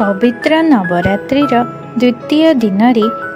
पवित्र नवरात्रिर द्वितीय दिन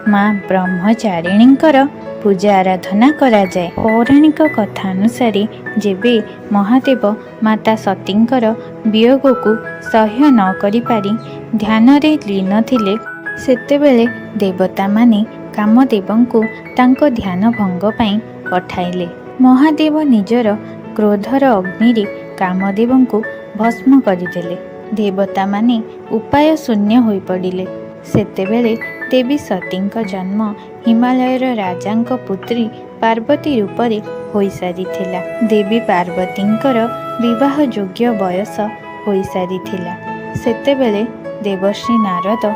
माँ ब्रह्मचारिणींकर पूजा आराधना करा जाए। पौराणिक कथानुसारे जेबे महादेव माता सतींकर वियोग को सह्य न करि पारि ध्यान रे लीन थिले, सेतेबेले देवता माने कामदेवंकु तांको ध्यान भंग पाई पठाइले। महादेव निजर क्रोधर अग्नि रे कामदेवंकु भस्म करिदेले। देवता माने उपाय शून्य होई पड़िले। सेतेबेले देवी सतींक जन्म हिमालयर राजांक पुत्री पार्वती रूपरे होई सारिथिला। देवी पार्वतींकर विवाह योग्य बयस होई सारिथिला। सेतेबेले देवर्षि नारद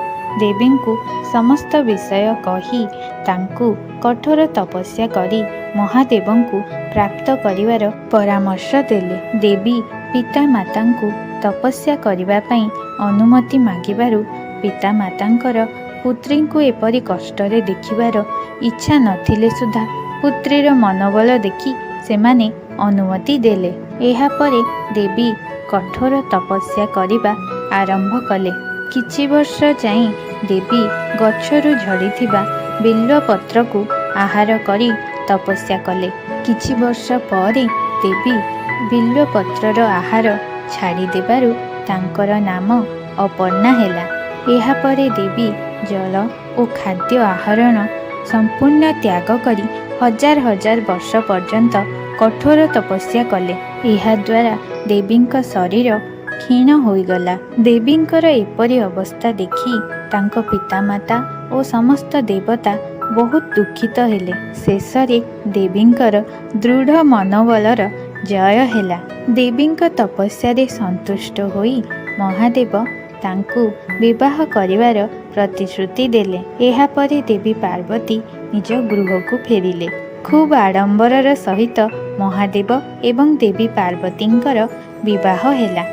देवींकु समस्त विषय कही तांकु कठोर तपस्या करी महादेवंकु प्राप्त करिवार परामर्श देले। देवी पिता मातांकु तपस्या करिबा पई अनुमति मागिबारु पिता मातांकर पुत्रींकु एपरि कष्टरे देखिबार इच्छा नथिले सुधा पुत्रीर मनोबल देखि सेमाने अनुमति देले। एहा परे देवी कठोर तपस्या करिबा आरंभ कले। किछि वर्ष जाई देवी गछरु झड़ीथिबा बिल्व पत्रकु आहार करी तपस्या कले। किछि वर्ष परे देवी बिल्व पत्रर आहार छाड़ी देबारु तांकर नाम अपर्णा हेला। एहा परे देवी जल और खाद्य आहरण संपूर्ण त्याग करी हजार हजार वर्ष पर्यंत कठोर तपस्या कले। एहा द्वारा देवींक शरीर क्षीण होईगला। देवींकर एपरी अवस्था देखि तांको पितामाता और समस्त देवता बहुत दुखित हेले। शेषरे देवींकर दृढ़ मनोबलर जय हेला। देवींक तपस्या रे संतुष्ट होई महादेव तांकु विवाह करिवार प्रतिश्रुति देले। एहा परे देवी पार्वती निज गृह को फेरिले। खूब आडंबरर सहित महादेव एवं देवी पार्वतींकर विवाह हेला।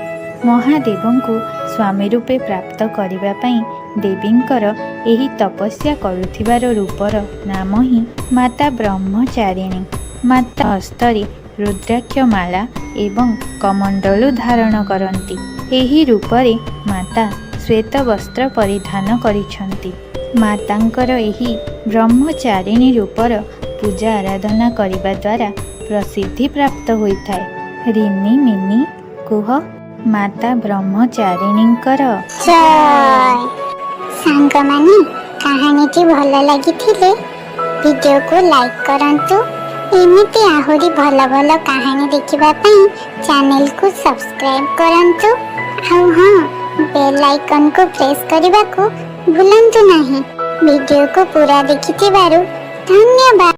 महादेवंकु स्वामी रूपे प्राप्त करिबा पई देवींकर एही तपस्या करुथिबार रूपर नाम ही माता ब्रह्मचारिणी। माता हस्तरे रुद्राक्ष माला एवं कमंडलु धारण करती। एही रूपरे माता श्वेत वस्त्र परिधान करिछंती। मातांकर एही ब्रह्मचारिणी रूपर पूजा आराधना करिबा द्वारा प्रसिद्धि प्राप्त होइथाय। रिनी मिनी कुह माता ब्रह्मचारिणींकर जय। सांगमाने कहानीटी भल लागिथिले वीडियो को लाइक करंतु। एमिति आहुरी भल भल कहानी देखिबा पई चैनल को सब्सक्राइब करंतु। आउ हां, बेल आइकन को प्रेस करने को भूलंतु नहीं। वीडियो को पूरा देखिथिबारु धन्यवाद।